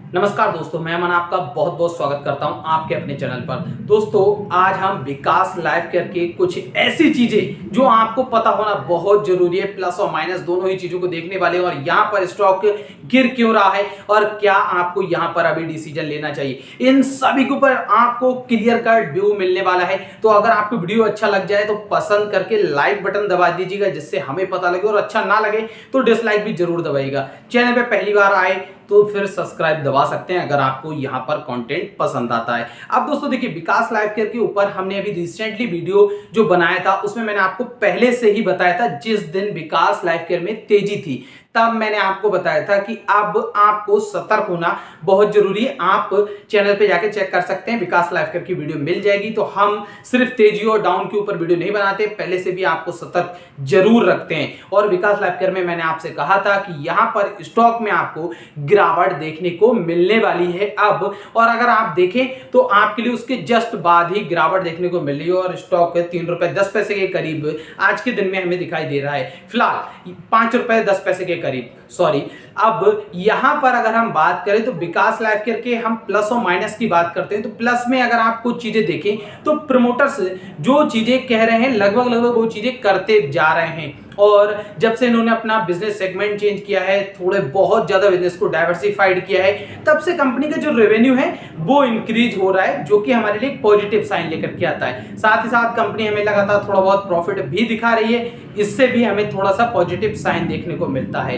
नमस्कार दोस्तों, मैं अमन आपका बहुत बहुत स्वागत करता हूं आपके अपने चैनल पर। दोस्तों, आज हम विकास लाइफ केयर के कुछ ऐसी चीजें जो आपको पता होना बहुत जरूरी है, प्लस और माइनस दोनों ही चीजों को देखने वाले हैं और यहां पर स्टॉक गिर क्यों रहा है और क्या आपको यहां पर अभी डिसीजन लेना चाहिए, इन सभी के ऊपर आपको क्लियर कट व्यू मिलने वाला है। तो अगर आपको वीडियो अच्छा लग जाए तो पसंद करके लाइक बटन दबा दीजिएगा, जिससे हमें पता लगे, और अच्छा ना लगे तो डिसलाइक भी जरूर दबाइएगा। चैनल पे पहली बार आए तो फिर सब्सक्राइब दबा सकते हैं अगर आपको यहां पर कंटेंट पसंद आता है। अब दोस्तों देखिए, विकास लाइफ केयर के ऊपर हमने अभी रिसेंटली वीडियो जो बनाया था उसमें मैंने आपको पहले से ही बताया था, जिस दिन विकास लाइफ केयर में तेजी थी तब मैंने आपको बताया था कि अब आपको सतर्क होना बहुत जरूरी है। आप चैनल पे जाके चेक कर सकते हैं, विकास लाइफ केयर की वीडियो मिल जाएगी। तो हम सिर्फ तेजी और डाउन के ऊपर वीडियो नहीं बनाते, पहले से भी आपको सतर्क जरूर रखते हैं। और विकास लाइफ केयर में मैंने आपसे कहा था कि यहां पर स्टॉक में आपको गिरावट देखने को मिलने वाली है अब, और अगर आप देखें तो आपके लिए उसके जस्ट बाद ही गिरावट देखने को मिल रही है और स्टॉक ₹3.10 के करीब आज के दिन में हमें दिखाई दे रहा है। फिलहाल ₹5.10 के करीब, सॉरी। अब यहां पर अगर हम बात करें तो विकास लाइफ केयर के हम प्लस और माइनस की बात करते हैं, तो प्लस में अगर आप कुछ चीजें देखें तो प्रमोटर्स जो चीजें कह रहे हैं लगभग वो चीजें करते जा रहे हैं। और जब से इन्होंने अपना बिजनेस सेगमेंट चेंज किया है, थोड़े बहुत ज्यादा बिजनेस को डाइवर्सिफाइड किया है, तब से कंपनी का जो रेवेन्यू है वो इंक्रीज हो रहा है, जो कि हमारे लिए पॉजिटिव साइन लेकर के आता है। साथ ही साथ कंपनी हमें लगातार थोड़ा बहुत प्रॉफिट भी दिखा रही है, इससे भी हमें थोड़ा सा पॉजिटिव साइन देखने को मिलता है।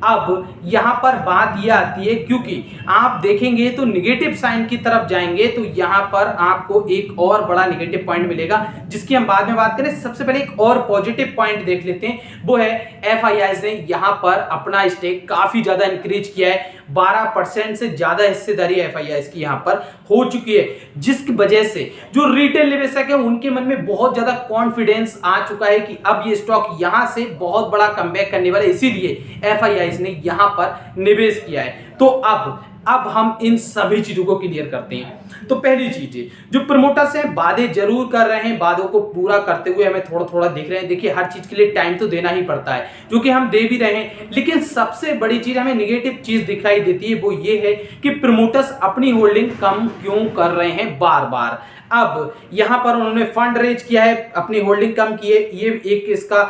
अब यहां पर बात यह आती है, क्योंकि आप देखेंगे तो निगेटिव साइन की तरफ जाएंगे तो यहां पर आपको एक और बड़ा निगेटिव पॉइंट मिलेगा, जिसकी हम बाद में बात करें। सबसे पहले एक और पॉजिटिव पॉइंट देख लेते हैं, वो है एफआईआईज ने यहां पर अपना स्टेक काफी ज्यादा इंक्रीज किया है। 12% से ज्यादा हिस्सेदारी एफआईआईज की यहां पर हो चुकी है, जिसकी वजह से जो रिटेल निवेशक है उनके मन में बहुत ज्यादा कॉन्फिडेंस आ चुका है कि अब ये स्टॉक यहां से बहुत बड़ा कमबैक करने वाला है, इसीलिए एफआईआईज ने यहां पर निवेश किया है। तो अब हम इन सभी चीजों को क्लियर करते हैं। तो पहली चीज, जो प्रमोटर्स हैं वादे जरूर कर रहे हैं, वादों को पूरा करते हुए हमें थोड़ा थोड़ा दिख रहे हैं। देखिए, हर चीज के लिए टाइम तो देना ही पड़ता है, जो कि हम दे भी रहे हैं, लेकिन सबसे बड़ी चीज हमें निगेटिव चीज दिखाई देती है, वो ये है कि प्रमोटर्स अपनी होल्डिंग कम क्यों कर रहे हैं बार बार। अब यहां पर उन्होंने फंड रेज किया है, अपनी होल्डिंग कम की है, ये एक इसका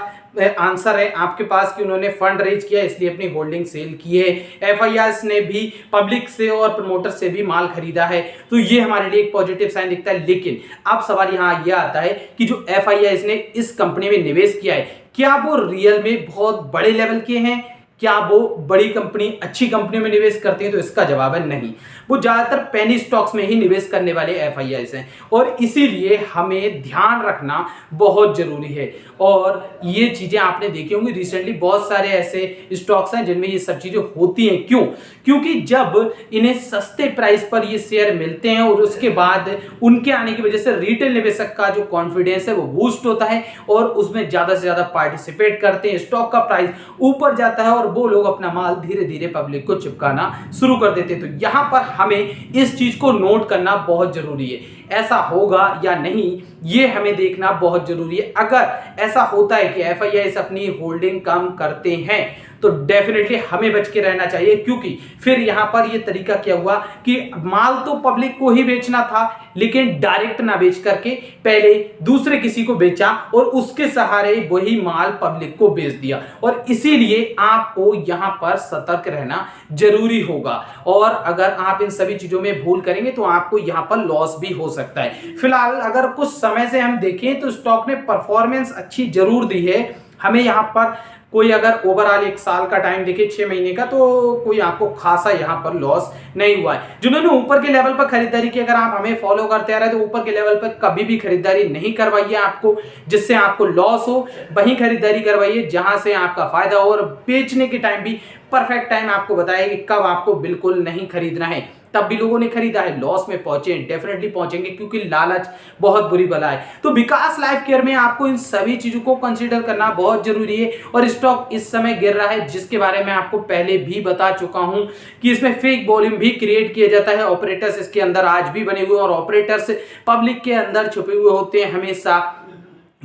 आंसर है आपके पास कि उन्होंने फंड रेज किया इसलिए अपनी होल्डिंग सेल की है। एफआईआईज ने भी पब्लिक से और प्रमोटर से भी माल खरीदा है, तो ये हमारे लिए एक पॉजिटिव साइन दिखता है। लेकिन अब सवाल यहां यह आता है कि जो एफआईआईज ने इस कंपनी में निवेश किया है, क्या वो रियल में बहुत बड़े लेवल के हैं? क्या वो बड़ी कंपनी, अच्छी कंपनी में निवेश करते हैं? तो इसका जवाब है नहीं। वो ज्यादातर पेनी स्टॉक्स में ही निवेश करने वाले एफआईआईज हैं, और इसीलिए हमें ध्यान रखना बहुत जरूरी है। और ये चीजें आपने देखी होंगी, रिसेंटली बहुत सारे ऐसे स्टॉक्स हैं जिनमें ये सब चीजें होती हैं। क्यों? क्योंकि जब इन्हें सस्ते प्राइस पर ये शेयर मिलते हैं और उसके बाद उनके आने की वजह से रिटेल निवेशक का जो कॉन्फिडेंस है वो बूस्ट होता है और उसमें ज्यादा से ज्यादा पार्टिसिपेट करते हैं, स्टॉक का प्राइस ऊपर जाता है और वो लोग अपना माल धीरे धीरे पब्लिक को चिपकाना शुरू कर देते हैं। तो यहां पर हमें इस चीज को नोट करना बहुत जरूरी है। ऐसा होगा या नहीं ये हमें देखना बहुत जरूरी है। अगर ऐसा होता है कि एफआईआईज अपनी होल्डिंग कम करते हैं तो डेफिनेटली हमें बच के रहना चाहिए, क्योंकि फिर यहां पर ये तरीका क्या हुआ कि माल तो पब्लिक को ही बेचना था, लेकिन डायरेक्ट ना बेच करके पहले दूसरे किसी को बेचा और उसके सहारे वही माल पब्लिक को बेच दिया। और इसीलिए आपको यहां पर सतर्क रहना जरूरी होगा, और अगर आप इन सभी चीजों में भूल करेंगे तो आपको यहां पर लॉस भी हो सकता है। फिलहाल अगर कुछ समय से हम देखें तो स्टॉक ने परफॉर्मेंस अच्छी जरूर दी है। हमें यहां पर कोई अगर ओवरऑल एक साल का टाइम देखे 6 महीने का, तो कोई आपको खासा यहां पर लॉस नहीं हुआ है। जिन्होंने ऊपर के लेवल पर खरीदारी की, अगर आप हमें फॉलो करते आ रहे हैं तो ऊपर के लेवल पर कभी भी खरीदारी नहीं करवाइए आपको, जिससे आपको लॉस हो। वहीं खरीदारी करवाइए जहां से आपका फायदा हो, और बेचने के टाइम भी परफेक्ट टाइम आपको बताइए कि कब आपको बिल्कुल नहीं खरीदना है। तब भी लोगों ने खरीदा है, लॉस में पहुंचे, डेफिनेटली पहुंचेंगे, क्योंकि लालच बहुत बुरी बला है। तो विकास लाइफ केयर में आपको इन सभी चीजों को कंसीडर करना बहुत जरूरी है। और स्टॉक इस समय गिर रहा है, जिसके बारे में आपको पहले भी बता चुका हूं कि इसमें फेक वॉल्यूम भी क्रिएट किया जाता है। ऑपरेटर्स इसके अंदर आज भी बने हुए हैं, और ऑपरेटर्स पब्लिक के अंदर छुपे हुए होते हैं हमेशा।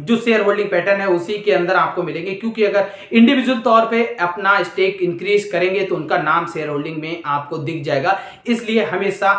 जो शेयर होल्डिंग पैटर्न है उसी के अंदर आपको मिलेंगे, क्योंकि अगर इंडिविजुअल तौर पे अपना स्टेक इंक्रीज करेंगे तो उनका नाम शेयर होल्डिंग में आपको दिख जाएगा। इसलिए हमेशा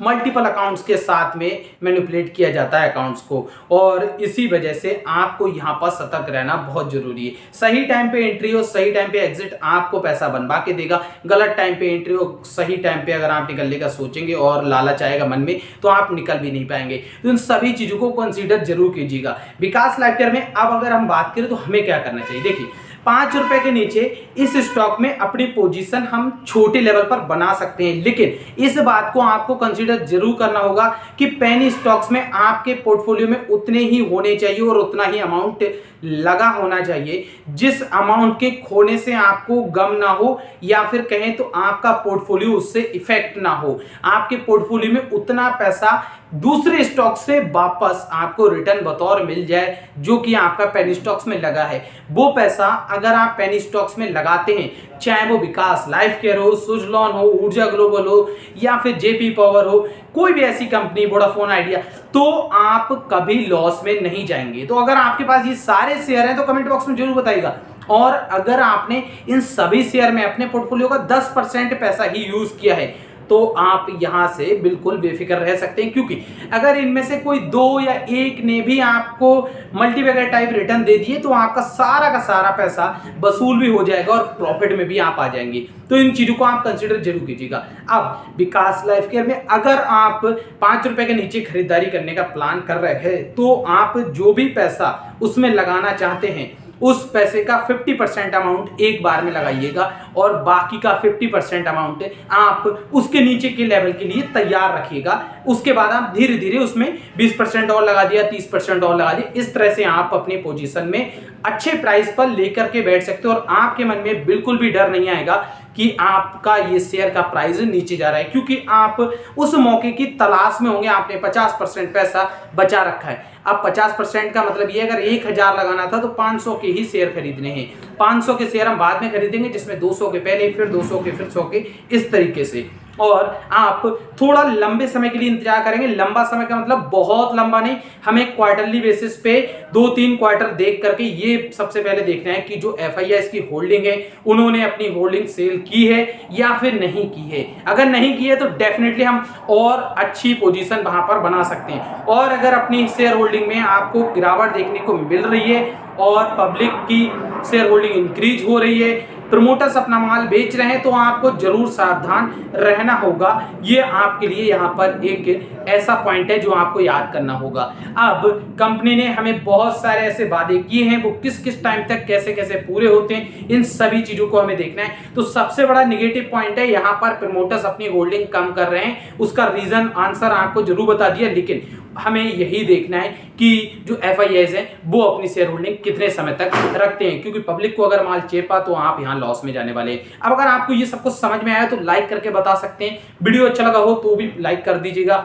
मल्टीपल अकाउंट्स के साथ में मैनिपुलेट किया जाता है अकाउंट्स को, और इसी वजह से आपको यहाँ पर सतर्क रहना बहुत जरूरी है। सही टाइम पे एंट्री हो, सही टाइम पे एग्जिट आपको पैसा बनवा के देगा। गलत टाइम पे एंट्री हो, सही टाइम पे अगर आप निकलने का सोचेंगे और लालच आएगा मन में तो आप निकल भी नहीं पाएंगे। तो इन सभी चीजों को कंसीडर जरूर कीजिएगा। विकास लाइफ केयर में अब अगर हम बात करें तो हमें क्या करना चाहिए, देखिए 5 रुपए के नीचे इस स्टॉक में अपनी पोजीशन हम छोटे लेवल पर बना सकते हैं, लेकिन इस बात को आपको कंसीडर जरूर करना होगा कि पेनी स्टॉक्स में आपके पोर्टफोलियो में उतने ही होने चाहिए और उतना ही अमाउंट लगा होना चाहिए जिस अमाउंट के खोने से आपको गम ना हो, या फिर कहें तो आपका पोर्टफोलियो उससे इफेक्ट ना हो। आपके पोर्टफोलियो में उतना पैसा दूसरे स्टॉक से वापस आपको रिटर्न बतौर मिल जाए जो कि आपका पेनी स्टॉक्स में लगा है। वो पैसा अगर आप पेनी स्टॉक्स में लगाते हैं, चाहे वो विकास लाइफ केयर हो, सुजलॉन हो, ऊर्जा ग्लोबल हो, या फिर जेपी पावर हो, कोई भी ऐसी कंपनी, वोडाफोन आइडिया, तो आप कभी लॉस में नहीं जाएंगे। तो अगर आपके पास ये सारे शेयर हैं तो कमेंट बॉक्स में जरूर बताइएगा। और अगर आपने इन सभी शेयर में अपने पोर्टफोलियो का 10% पैसा ही यूज किया है तो आप यहां से बिल्कुल बेफिक्र रह सकते हैं, क्योंकि अगर इनमें से कोई 2 या 1 ने भी आपको मल्टीबैगर टाइप रिटर्न दे दिए तो आपका सारा का सारा पैसा वसूल भी हो जाएगा और प्रॉफिट में भी आप आ जाएंगे। तो इन चीजों को आप कंसीडर जरूर कीजिएगा। अब विकास लाइफ केयर में अगर आप 5 रुपए के नीचे खरीदारी करने का प्लान कर रहे हैं तो आप जो भी पैसा उसमें लगाना चाहते हैं उस पैसे का 50% अमाउंट एक बार में लगाइएगा और बाकी का 50% अमाउंट आप उसके नीचे के लेवल के लिए तैयार रखिएगा। उसके बाद आप धीरे धीरे उसमें 20% और लगा दिया, 30% और लगा दिया। इस तरह से आप अपनी पोजीशन में अच्छे प्राइस पर लेकर के बैठ सकते हो और आपके मन में बिल्कुल भी डर नहीं आएगा कि आपका ये शेयर का प्राइस नीचे जा रहा है, क्योंकि आप उस मौके की तलाश में होंगे। आपने 50% पैसा बचा रखा है। अब 50% का मतलब ये, अगर 1000 लगाना था तो 500 के ही शेयर खरीदने हैं। 500 के शेयर हम बाद में खरीदेंगे, जिसमें 200 के पहले, फिर 200 के, फिर 100 के, इस तरीके से। और आप थोड़ा लंबे समय के लिए इंतजार करेंगे। लंबा समय का मतलब बहुत लंबा नहीं, हमें क्वार्टरली बेसिस पे 2-3 क्वार्टर देख करके ये सबसे पहले देखना है कि जो FIIs की होल्डिंग है उन्होंने अपनी होल्डिंग सेल की है या फिर नहीं की है। अगर नहीं की है तो डेफिनेटली हम और अच्छी पोजीशन वहां पर बना सकते हैं। और अगर अपनी शेयर होल्डिंग में आपको गिरावट देखने को मिल रही है और पब्लिक की शेयर होल्डिंग इंक्रीज हो रही है, प्रमोटर्स अपना माल बेच रहे हैं, तो आपको जरूर सावधान रहना होगा। ये आपके लिए यहाँ पर एक ऐसा पॉइंट है जो आपको याद करना होगा। अब कंपनी ने हमें बहुत सारे ऐसे वादे किए हैं, वो किस किस टाइम तक कैसे कैसे पूरे होते हैं, इन सभी चीजों को हमें देखना है। तो सबसे बड़ा निगेटिव पॉइंट है यहाँ पर प्रमोटर्स अपनी होल्डिंग कम कर रहे हैं। उसका रीजन आंसर आपको जरूर बता दिया, लेकिन हमें यही देखना है कि जो FIIs हैं वो अपनी शेयर होल्डिंग कितने समय तक रखते हैं, क्योंकि पब्लिक को अगर माल चेपा तो आप यहाँ लॉस में जाने वाले हैं। अब अगर आपको ये सब कुछ समझ में आया तो लाइक करके बता सकते हैं। वीडियो अच्छा लगा हो तो भी लाइक कर दीजिएगा,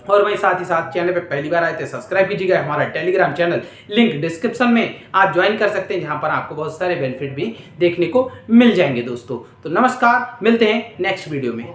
और वहीं साथ ही साथ चैनल पे पहली बार आए थे सब्सक्राइब कीजिएगा। हमारा टेलीग्राम चैनल लिंक डिस्क्रिप्शन में आप ज्वाइन कर सकते हैं, जहां पर आपको बहुत सारे बेनिफिट भी देखने को मिल जाएंगे दोस्तों। तो नमस्कार, मिलते हैं नेक्स्ट वीडियो में।